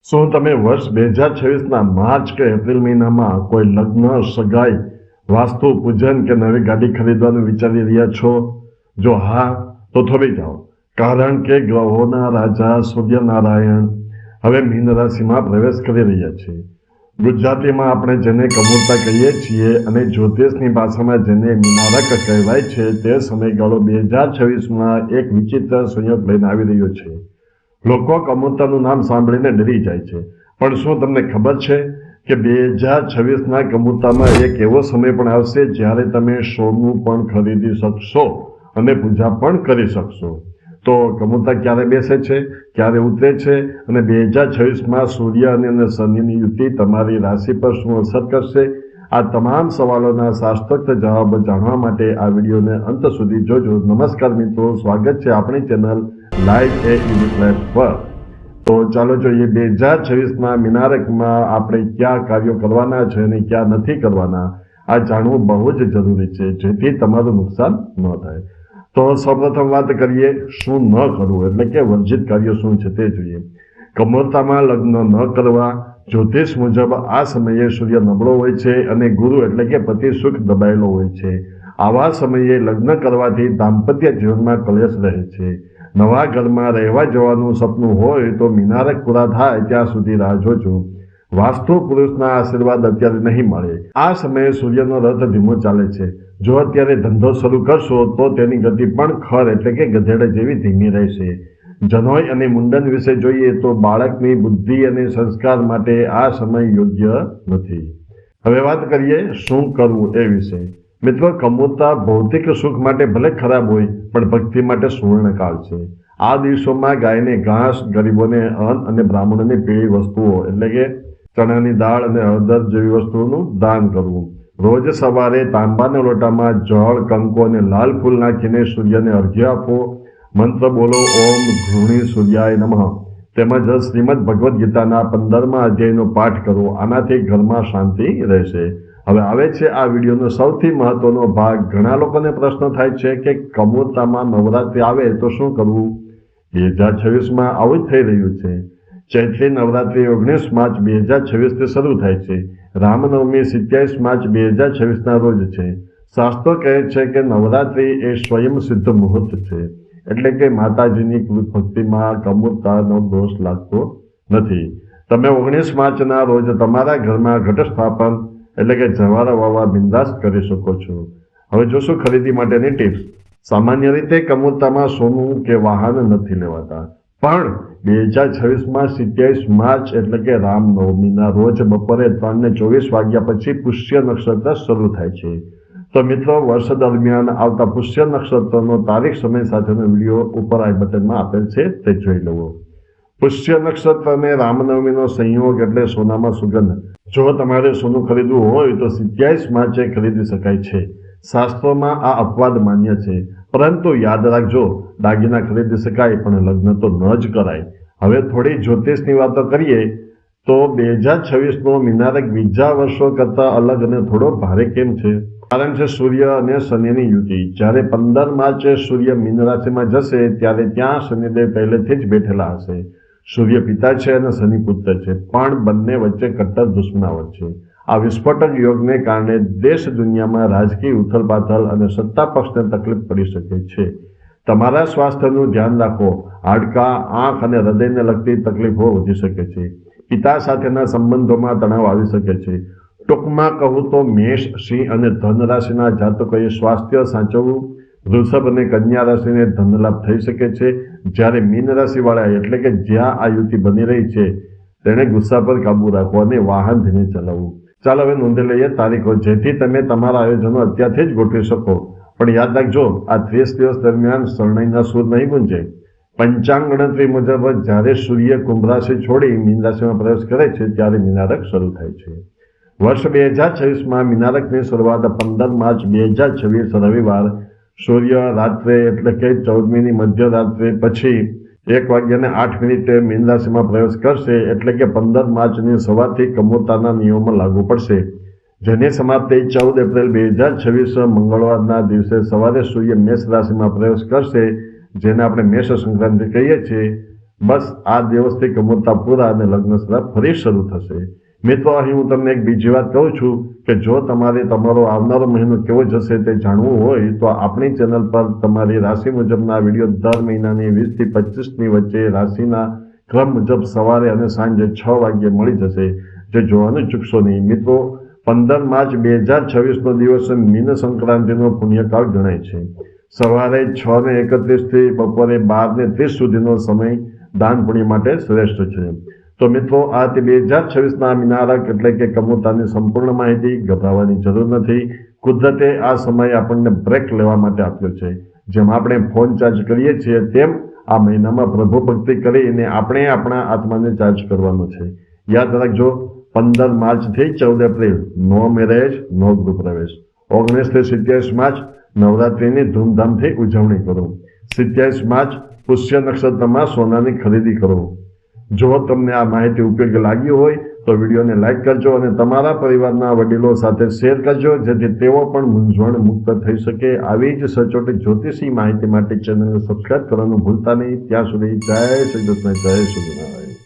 શું તમે વર્ષ 2026ના માર્ચ કે એપ્રિલ મહિનામાં કોઈ લગ્ન, સગાઈ, વાસ્તુ પૂજન કે નવી ગાડી ખરીદવાનું વિચારી રહ્યા છો? જો હા, તો થોભી જાઓ, કારણ કે ગ્રહોના રાજા સૂર્યનારાયણ હવે મીન રાશિમાં પ્રવેશ કરી રહ્યા છે. ગુજરાતીમાં આપણે જેને કમૂરતા કહીએ છીએ અને જ્યોતિષની ભાષામાં જેને મીનારક કહેવાય છે, તે સમયગાળો 2026માં એક વિચિત્ર સંયોગ લઈને આવી રહ્યો છે. લોકો કમૂરતાનું નામ સાંભળીને ડરી જાય છે, પણ શું તમને ખબર છે કે 2026ના કમૂરતામાં એક એવો સમય પણ આવશે જ્યારે તમે સોનું પણ ખરીદી શકશો અને પૂજા પણ કરી શકશો? તો કમૂરતા ક્યારે બેસે છે, ક્યારે ઉતરે છે અને 2026માં સૂર્ય અને શનિની યુતિ તમારી રાશિ પર શું અસર કરશે? આ તમામ સવાલોના શાસ્ત્રોક્ત જવાબ જાણવા માટે આ વિડીયોને અંત સુધી જોજો. નમસ્કાર મિત્રો, સ્વાગત છે આપણી ચેનલ લાઈવ એ ઇન્ડિપ્લેટ પર. તો ચાલો જોઈએ 2026ના મીનારકમાં આપણે કયા કાર્યો કરવાના છે અને ક્યાં નથી કરવાના. આ જાણવું બહુ જ જરૂરી છે, જેથી તમારું નુકસાન ન થાય. તો સૌપ્રથમ વાત કરીએ શું ન કરવું, એટલે કે વર્જિત કાર્યો શું છે તે જોઈએ. કમૂરતામાં લગ્ન ન કરવા. જ્યોતિષ મુજબ આ સમયે સૂર્ય નબળો હોય છે અને ગુરુ એટલે કે પતિ સુખ દબાયેલો હોય છે. આવા સમયે લગ્ન કરવાથી દાંપત્ય જીવનમાં કલેશ રહે છે. નવા ઘરમાં રહેવા જવાનું સપનું હોય તો મીનારક પૂરા થાય ત્યાં સુધી રાહ જોજો. વાસ્તુ પુરુષના આશીર્વાદ અત્યારે નહીં મળે. આ સમયે સૂર્યનો રથ ધીમો ચાલે છે. જો અત્યારે ધંધો શરૂ કરશો તો તેની ગતિ પણ ખર એટલે કે ગધેડા જેવી ધીમી રહેશે. જનોઈ અને મુંડન વિશે જોઈએ તો બાળકની બુદ્ધિ અને સંસ્કાર માટે આ સમય યોગ્ય નથી. હવે વાત કરીએ શું કરવું એ વિશે. મિત્રો, કમૂરતા ભૌતિક સુખ માટે ભલે ખરાબ હોય, પણ ભક્તિ માટે સુવર્ણકાળ છે. આ દિવસોમાં ગાયને ઘાસ, ગરીબોને અન્ન અને બ્રાહ્મણોને પીળી વસ્તુઓ એટલે કે ચણાની દાળ અને હળદર જેવી વસ્તુઓનું દાન કરવું. રોજ સવારે તાંબાના લોટામાં જળ, કંકુ અને લાલ ફૂલ નાખીને સૂર્યને અર્ઘ્ય આપો. મંત્ર બોલો ઓમ ઘૃણી સૂર્યાય નમઃ. તેમજ શ્રીમદ ભગવદ્ ગીતાના 15મા અધ્યાયનો પાઠ કરો. આનાથી ઘરમાં શાંતિ રહેશે. હવે આવે છે આ વિડીયોનો સૌથી મહત્વનો ભાગ. ઘણા લોકોને પ્રશ્ન થાય છે કે કમૂરતામાં નવરાત્રિ આવે તો શું કરવું? 2026માં આવું જ થઈ રહ્યું છે. ચૈત્રી નવરાત્રિ 19 માર્ચ 2026થી શરૂ થાય છે. રામનવમી 27 માર્ચ 2026ના રોજ છે. શાસ્ત્રો કહે છે કે નવરાત્રિ એ સ્વયં સિદ્ધ મુહૂર્ત છે, એટલે કે માતાજીની કૃત ભક્તિમાં કમૂરતાનો દોષ લાગતો નથી. તમે 19 માર્ચના રોજ તમારા ઘરમાં ઘટ સ્થાપન એટલે કે જવારા વાવવા બિંદાસ કરી શકો છો. હવે જોશું ખરીદી માટેની ટિપ્સ. સામાન્ય રીતે કમૂરતામાં સોનું કે વાહન નથી લેવાતા, પણ 2026માં 27 માર્ચ એટલે કે રામનવમીના રોજ બપોરે 3:24 વાગ્યા પછી પુષ્ય નક્ષત્ર શરૂ થાય છે. તો મિત્રો, વર્ષ દરમિયાન આવતા પુષ્ય નક્ષત્રનો તારીખ સમય સાથેનો વિડીયો ઉપર આઈ બટનમાં આપેલ છે, તે જોઈ લેવો. પુષ્ય નક્ષત્ર અને રામનવમીનો સંયોગ એટલે સોનામાં સુગંધ. જો તમારે સોનું ખરીદવું હોય તો 27 માર્ચે ખરીદી શકાય છે. શાસ્ત્રોમાં આ અપવાદ માન્ય છે, પરંતુ યાદ રાખજો, દાગીના ખરીદી શકાય પણ લગ્ન તો ન જ કરાય. હવે થોડી જ્યોતિષની વાતો કરીએ તો 2026નો મીનારક બીજા વર્ષો કરતાં અલગ અને થોડો ભારે કેમ છે? કારણ છે સૂર્ય અને શનિની યુતિ. જ્યારે 15 માર્ચે સૂર્ય મીન રાશિમાં જશે ત્યારે ત્યાં શનિદેવ પહેલેથી જ બેઠેલા હશે. સૂર્ય પિતા છે અને શનિ પુત્ર છે, પણ બંને વચ્ચે કટ્ટર દુશ્મનાવટ છે. આ વિસ્ફોટક યોગને કારણે દેશ દુનિયામાં રાજકીય ઉથલપાથલ અને સત્તા પક્ષને તકલીફ પડી શકે છે. તમારા સ્વાસ્થ્યનું ધ્યાન રાખો. હાડકાં, આંખ અને હૃદયને લગતી તકલીફો વધી શકે છે. પિતા સાથેના સંબંધોમાં તણાવ આવી શકે છે. ટૂંકમાં કહું તો મેષ, સિંહ અને ધન રાશિના જાતકોએ સ્વાસ્થ્ય સાચવવું. વૃષભ અને કન્યા રાશિને ધનલાભ થઈ શકે છે. જ્યારે મીન રાશિવાળા એટલે કે જ્યાં આ યુતિ બની રહી છે તેણે ગુસ્સા પર કાબુ રાખવો અને વાહન ધીમે ચલાવવું. ચાલો હવે નોંધી લઈએ તારીખો, જેથી તમે તમારા આયોજનો અત્યારથી જ ગોઠવી શકો. પણ યાદ રાખજો, આ 30 દિવસ દરમિયાન શરણાઈના સૂર નહીં ગુંજે. પંચાંગ ગણતરી મુજબ જ્યારે સૂર્ય કુંભ રાશિ છોડી મીન રાશિમાં પ્રવેશ કરે છે ત્યારે મીનારક શરૂ થાય છે. વર્ષ 2026માં મીનારકની શરૂઆત 15 માર્ચ 2026 રવિવાર સૂર્ય રાત્રે એટલે કે 14મીની મધ્યરાત્રે પછી 1:08 મીન રાશિમાં પ્રવેશ કરશે. એટલે કે 15 માર્ચની સવારથી કમૂરતાના નિયમો લાગુ પડશે, જેની સમાપ્તિ 14 એપ્રિલ 2026 મંગળવારના દિવસે સવારે સૂર્ય મેષ રાશિમાં પ્રવેશ કરશે, જેને આપણે મેષ સંક્રાંતિ કહીએ છીએ. બસ આ દિવસથી કમોતા પૂરા અને લગ્ન શ્રાદ્ધ ફરી શરૂ થશે. મિત્રો, અહીં હું તમને એક બીજી વાત કહું છું કે જો તમારે તમારો આવનારો મહિનો કેવો જશે તે જાણવું હોય તો આપણી ચેનલ પર તમારી રાશિ મુજબના વિડીયો દર મહિનાની 20 થી 25ની વચ્ચે રાશિના ક્રમ મુજબ સવારે અને સાંજે 6 વાગ્યે મળી જશે, જે જોવાનું ચૂકશો નહીં. મિત્રો, 15 માર્ચ 2026નો દિવસ મીન સંક્રાંતિનો પુણ્યકાળ ગણાય છે. સવારે 6:31 થી બપોરે 12:30 સુધીનો સમય દાન પુણ્ય માટે શ્રેષ્ઠ છે. તો મિત્રો, આ તે 2026ના મીનારક એટલે કે કમોતાની સંપૂર્ણ માહિતી. ગભરાવાની જરૂર નથી. કુદરતે આ સમય આપણને બ્રેક લેવા માટે આપ્યો છે. જેમ આપણે ફોન ચાર્જ કરીએ છીએ તેમ આ મહિનામાં પ્રભુ ભક્તિ કરીને આપણે આપણા આત્માને ચાર્જ કરવાનો છે. યાદ રાખજો, 15 માર્ચથી 14 એપ્રિલ નો મેરેજ, નો ગૃહ પ્રવેશ. 19 થી 27 માર્ચ નવરાત્રિની ધૂમધામથી ઉજવણી કરો. 27 માર્ચ પુષ્ય નક્ષત્રમાં સોનાની ખરીદી કરો. જો તમને આ માહિતી ઉપયોગી લાગી હોય તો વિડીયોને લાઈક કરજો અને તમારા પરિવારના વડીલો સાથે શેર કરજો, જેથી તેઓ પણ મૂંઝવણ મુક્ત થઈ શકે. આવી જ સચોટ જ્યોતિષી માહિતી માટે ચેનલને સબસ્ક્રાઇબ કરવાનું ભૂલતા નહીં. ત્યાં સુધી જય શ્રી કૃષ્ણ, જય શ્રી નારાયણ.